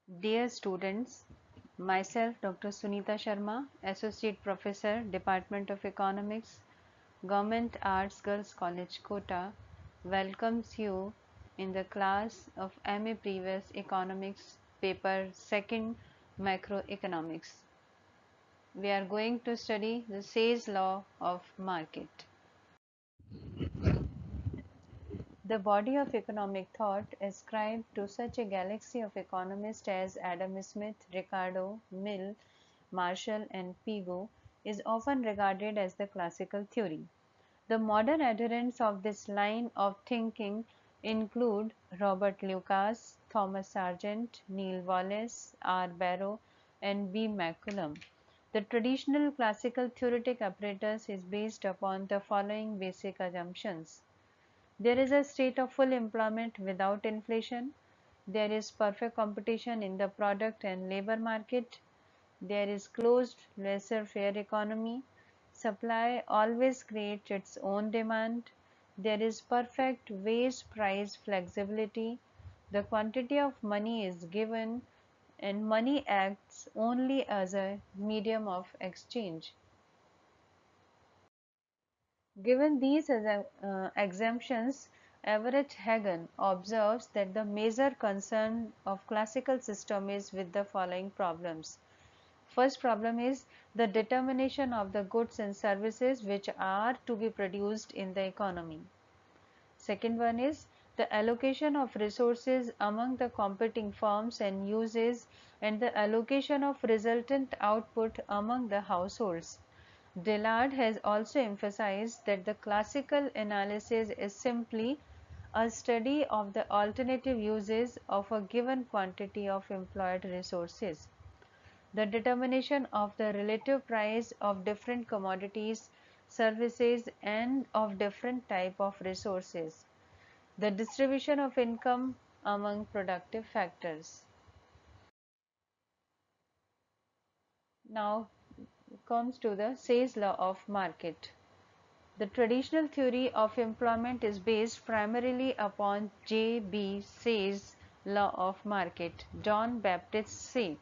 Dear students, myself Dr. Sunita Sharma, Associate Professor, Department of Economics, Government Arts Girls College, Kota, welcomes you in the class of MA Previous Economics paper 2nd Macroeconomics. We are going to study the Say's law of market. The body of economic thought ascribed to such a galaxy of economists as Adam Smith, Ricardo, Mill, Marshall, and Pigou is often regarded as the classical theory. The modern adherents of this line of thinking include Robert Lucas, Thomas Sargent, Neil Wallace, R. Barrow, and B. McCollum. The traditional classical theoretic apparatus is based upon the following basic assumptions. There is a state of full employment without inflation. There is perfect competition in the product and labor market. There is closed laissez-faire economy. Supply always creates its own demand. There is perfect wage price flexibility. The quantity of money is given and money acts only as a medium of exchange. Given these exemptions, Everett Hagen observes that the major concern of classical system is with the following problems. First problem is the determination of the goods and services which are to be produced in the economy. Second one is the allocation of resources among the competing firms and uses and the allocation of resultant output among the households. Dillard has also emphasized that the classical analysis is simply a study of the alternative uses of a given quantity of employed resources. The determination of the relative price of different commodities, services, and of different type of resources. The distribution of income among productive factors. Now comes to the Say's law of market. The traditional theory of employment is based primarily upon J. B. Say's law of market. John Baptist Say.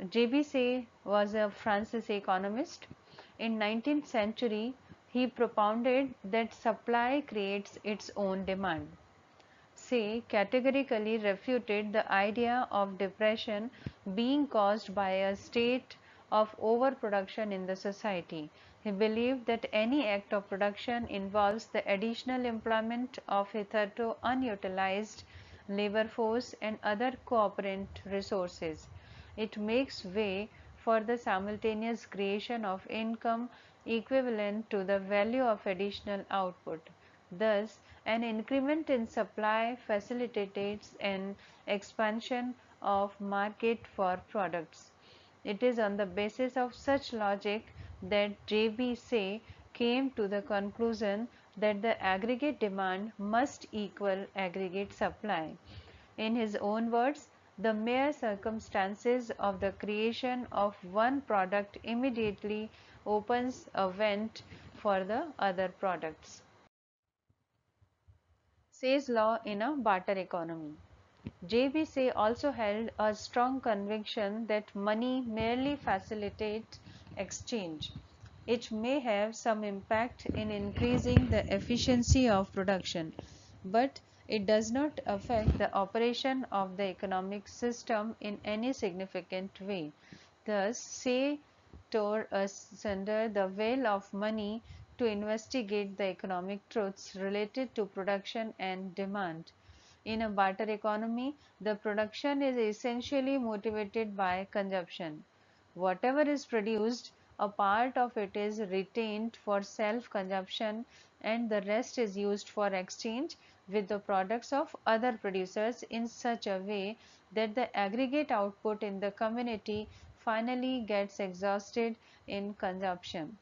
J. B. Say was a Francis economist. In 19th century, he propounded that supply creates its own demand. Say categorically refuted the idea of depression being caused by a state of overproduction in the society. He believed that any act of production involves the additional employment of hitherto unutilized labor force and other cooperant resources. It makes way for the simultaneous creation of income equivalent to the value of additional output. Thus, an increment in supply facilitates an expansion of market for products. It is on the basis of such logic that J.B. Say came to the conclusion that the aggregate demand must equal aggregate supply. In his own words, the mere circumstances of the creation of one product immediately opens a vent for the other products. Say's law in a barter economy. J.B. Say also held a strong conviction that money merely facilitates exchange. It may have some impact in increasing the efficiency of production, but it does not affect the operation of the economic system in any significant way. Thus, Say tore asunder the veil of money to investigate the economic truths related to production and demand. In a barter economy, the production is essentially motivated by consumption. Whatever is produced, a part of it is retained for self-consumption and the rest is used for exchange with the products of other producers in such a way that the aggregate output in the community finally gets exhausted in consumption.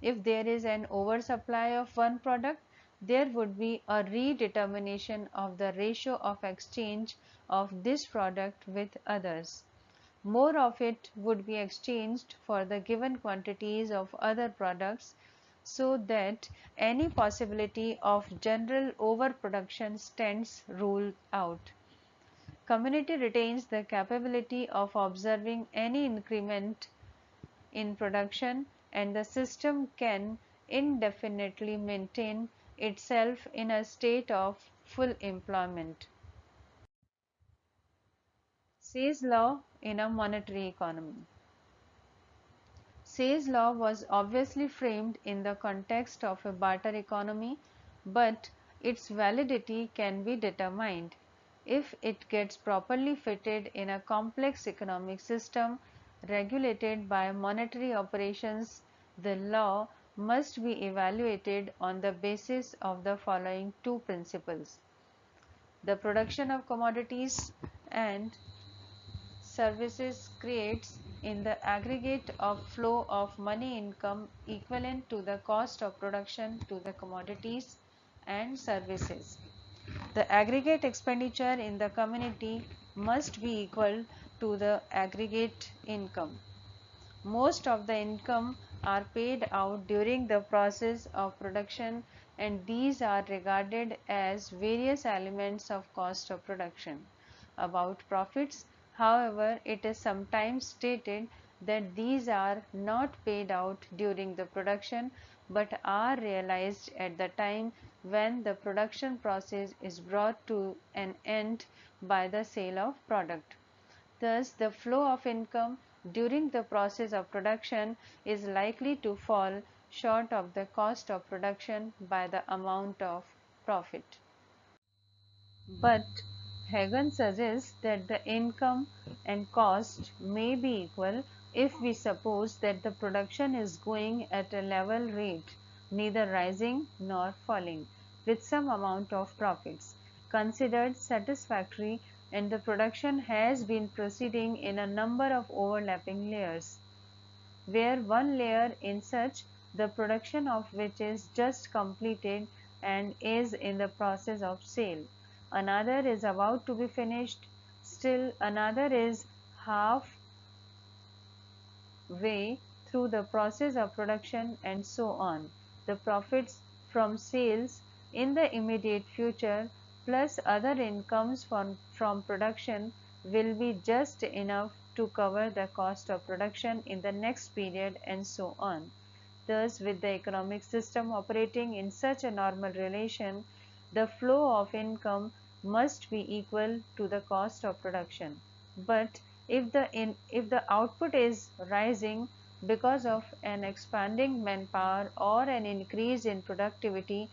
If there is an oversupply of one product, there would be a redetermination of the ratio of exchange of this product with others. More of it would be exchanged for the given quantities of other products so that any possibility of general overproduction stands ruled out. community retains the capability of observing any increment in production, and the system can indefinitely maintain itself in a state of full employment. Say's law in a monetary economy. Say's law was obviously framed in the context of a barter economy, but its validity can be determined if it gets properly fitted in a complex economic system regulated by monetary operations. The law must be evaluated on the basis of the following two principles: the production of commodities and services creates in the aggregate of flow of money income equivalent to the cost of production to the commodities and services. The aggregate expenditure in the community must be equal to the aggregate income. Most of the income are paid out during the process of production, and these are regarded as various elements of cost of production. About profits, however, it is sometimes stated that these are not paid out during the production but are realized at the time when the production process is brought to an end by the sale of product. Thus, the flow of income during the process of production is likely to fall short of the cost of production by the amount of profit. But Hagen suggests that the income and cost may be equal if we suppose that the production is going at a level rate, neither rising nor falling, with some amount of profits considered satisfactory, and the production has been proceeding in a number of overlapping layers, where one layer in such the production of which is just completed and is in the process of sale, another is about to be finished, still another is half way through the process of production, and so on. The profits from sales in the immediate future plus other incomes from production will be just enough to cover the cost of production in the next period, and so on. Thus, with the economic system operating in such a normal relation, the flow of income must be equal to the cost of production. But if the output is rising because of an expanding manpower or an increase in productivity,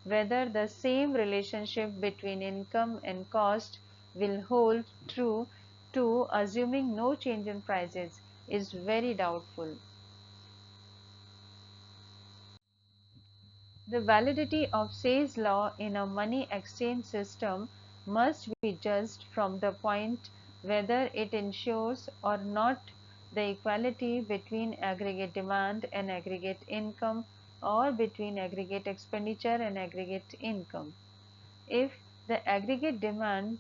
whether the same relationship between income and cost will hold true to assuming no change in prices is very doubtful. The validity of Say's law in a money exchange system must be judged from the point whether it ensures or not the equality between aggregate demand and aggregate income, or between aggregate expenditure and aggregate income. If the aggregate demand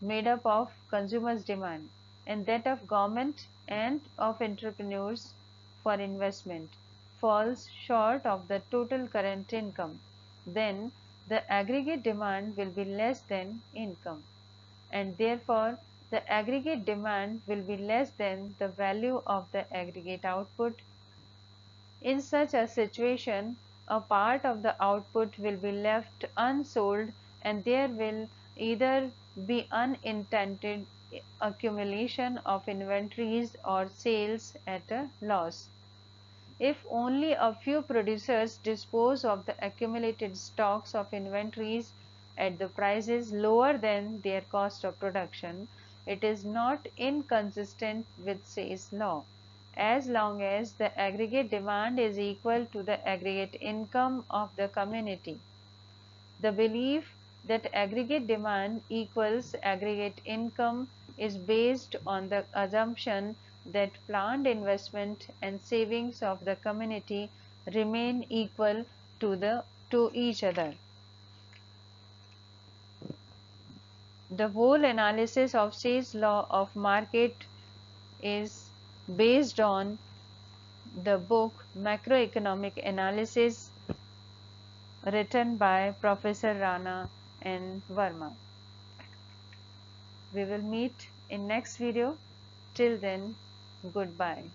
made up of consumers' demand and that of government and of entrepreneurs for investment falls short of the total current income, then the aggregate demand will be less than income, and therefore the aggregate demand will be less than the value of the aggregate output. In such a situation, a part of the output will be left unsold, and there will either be unintended accumulation of inventories or sales at a loss. If only a few producers dispose of the accumulated stocks of inventories at the prices lower than their cost of production, it is not inconsistent with Say's law, as long as the aggregate demand is equal to the aggregate income of the community. The belief that aggregate demand equals aggregate income is based on the assumption that planned investment and savings of the community remain equal to each other. The whole analysis of Say's law of market is based on the book Macroeconomic Analysis, written by Professor Rana and Verma. We will meet in next video. Till then, goodbye.